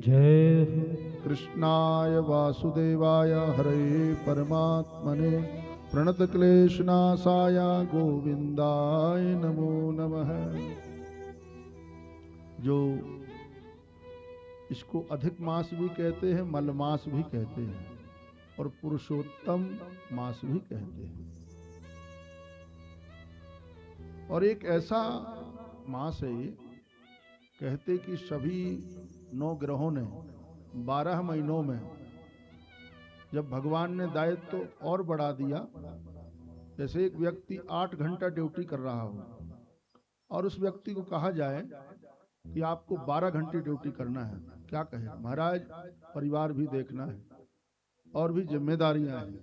जय कृष्णाय वासुदेवाय हरे परमात्मने प्रणतक्लेशनाशाय गोविंदाय नमो नमः। जो इसको अधिक मास भी कहते हैं, मलमास भी कहते हैं और पुरुषोत्तम मास भी कहते हैं। और एक ऐसा मास है ये, कहते कि सभी 9 ग्रहों ने 12 महीनों में जब भगवान ने दायित्व तो और बढ़ा दिया, जैसे एक व्यक्ति 8 घंटा ड्यूटी कर रहा हो और उस व्यक्ति को कहा जाए कि आपको 12 घंटे ड्यूटी करना है, क्या कहे? महाराज, परिवार भी देखना है और भी जिम्मेदारियां हैं।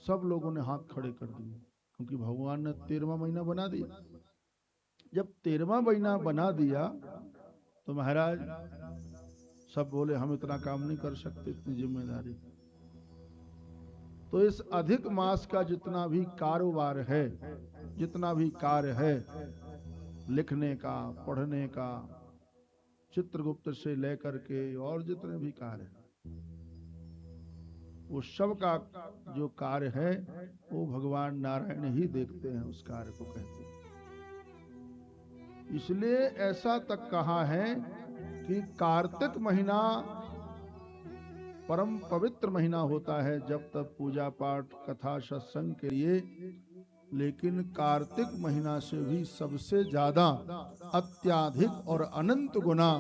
सब लोगों ने हाथ खड़े कर दिए, क्योंकि भगवान ने 13वां महीना बना दिया। जब 13वां महीना बना दिया तो महाराज सब बोले हम इतना काम नहीं कर सकते, इतनी जिम्मेदारी। तो इस अधिक मास का जितना भी कारोबार है, जितना भी कार्य है, लिखने का, पढ़ने का, चित्रगुप्त से लेकर के और जितने भी कार्य हैं, वो सब का जो कार्य है वो भगवान नारायण ही देखते हैं, उस कार्य को कहते हैं। इसलिए ऐसा तक कहा है कि कार्तिक महीना परम पवित्र महीना होता है जब तक पूजा पाठ कथा सत्संग के लिए, लेकिन कार्तिक महीना से भी सबसे ज्यादा अत्याधिक और अनंत गुना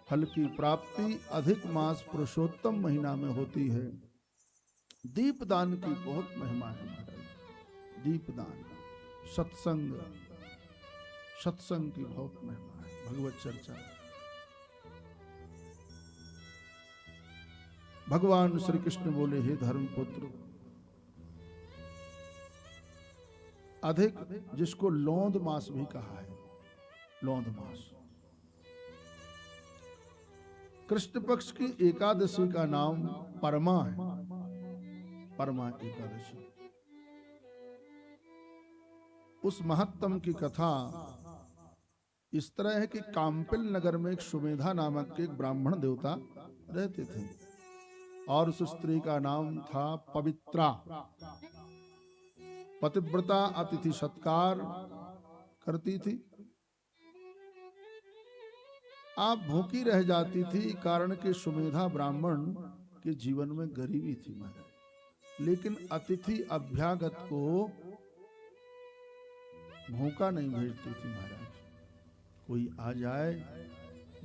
फल की प्राप्ति अधिक मास पुरुषोत्तम महीना में होती है। दीपदान की बहुत महिमा है महाराज। दीपदान, सत्संग, सत्संग की बहुत महिमा है, भगवत चर्चा। भगवान श्री कृष्ण बोले, हे धर्मपुत्र, अधिक, जिसको लौंद मास भी कहा है, लौंद मास, कृष्ण पक्ष की एकादशी का नाम परमा है, परमा एकादशी। उस महत्तम की कथा इस तरह है कि काम्पिल नगर में एक सुमेधा नामक एक ब्राह्मण देवता रहते थे और उस स्त्री का नाम था पवित्रा। पतिव्रता, अतिथि सत्कार करती थी। आप भूखी रह जाती थी, कारण कि सुमेधा ब्राह्मण के जीवन में गरीबी थी महाराज, लेकिन अतिथि अभ्यागत को भूखा नहीं भेजती थी महाराज। कोई आ जाए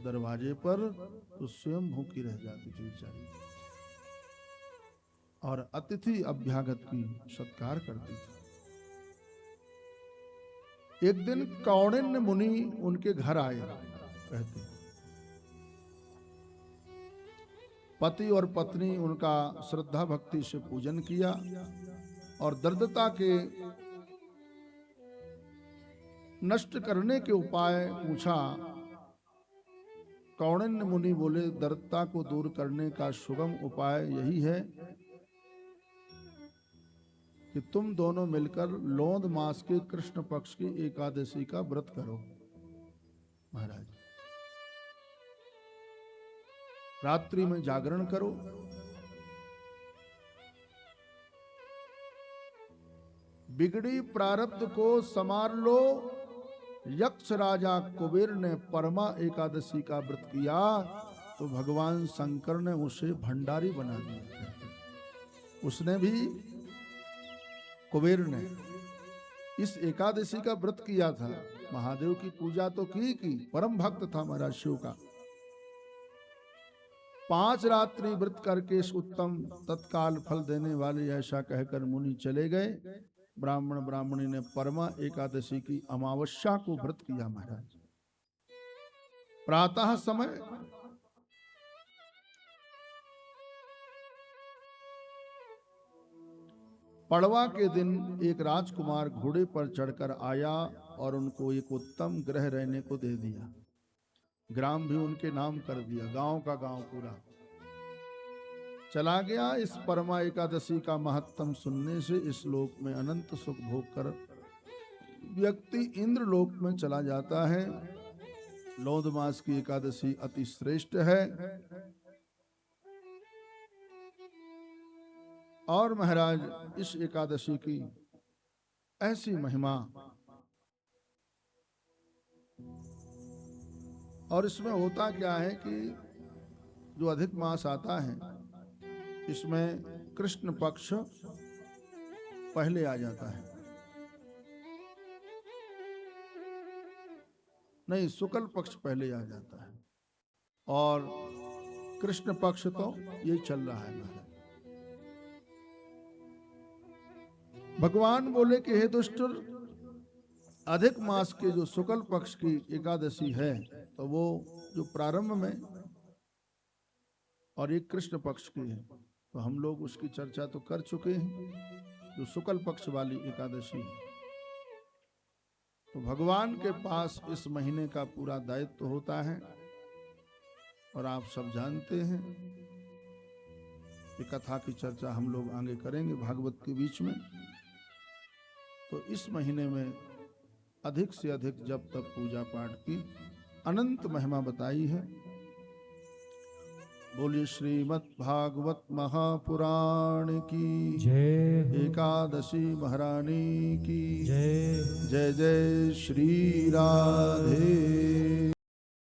दरवाजे पर तो स्वयं भूखी रह जाती थी बेचारी, और अतिथि अभ्यागत की सत्कार करती थी। एक दिन कौंडिन्य मुनि उनके घर आए, कहते हैं पति और पत्नी उनका श्रद्धा भक्ति से पूजन किया और दरिद्रता के नष्ट करने के उपाय पूछा। कौंडिन्य मुनि बोले, दरिद्रता को दूर करने का सुगम उपाय यही है कि तुम दोनों मिलकर लौंद मास के कृष्ण पक्ष की एकादशी का व्रत करो। महाराज, रात्रि में जागरण करो, बिगड़ी प्रारब्ध को संवार लो। यक्ष राजा कुबेर ने परमा एकादशी का व्रत किया तो भगवान शंकर ने उसे भंडारी बना दिया। उसने भी, कुबेर ने इस एकादशी का व्रत किया था, महादेव की पूजा तो की, परम भक्त था महाराज शिव का। 5 रात्रि व्रत करके इस उत्तम तत्काल फल देने वाले ऐसा कहकर मुनि चले गए। ब्राह्मण ब्राह्मणी ने परमा एकादशी की अमावस्या को व्रत किया महाराज। प्रातः समय पड़वा के दिन एक राजकुमार घोड़े पर चढ़कर आया और उनको एक उत्तम गृह रहने को दे दिया। ग्राम भी उनके नाम कर दिया, गांव का गांव पूरा चला गया। इस परमा एकादशी का महत्तम सुनने से इस लोक में अनंत सुख भोग कर व्यक्ति इंद्र लोक में चला जाता है। लौद मास की एकादशी अति श्रेष्ठ है। और महाराज इस एकादशी की ऐसी महिमा, और इसमें होता क्या है कि जो अधिक मास आता है इसमें कृष्ण पक्ष पहले आ जाता है, नहीं शुक्ल पक्ष पहले आ जाता है, और कृष्ण पक्ष तो ये चल रहा है महाराज। भगवान बोले कि हे दुष्ट, अधिक मास के जो शुक्ल पक्ष की एकादशी है तो वो जो प्रारंभ में, और एक कृष्ण पक्ष की है, तो हम लोग उसकी चर्चा तो कर चुके हैं, जो शुक्ल पक्ष वाली एकादशी है। तो भगवान के पास इस महीने का पूरा दायित्व होता है, और आप सब जानते हैं ये कथा की चर्चा हम लोग आगे करेंगे भागवत के बीच में। तो इस महीने में अधिक से अधिक जब तक पूजा पाठ की अनंत महिमा बताई है। बोलिए श्रीमद् भागवत महापुराण की जय। एकादशी महारानी की जय। जय जय श्री राधे।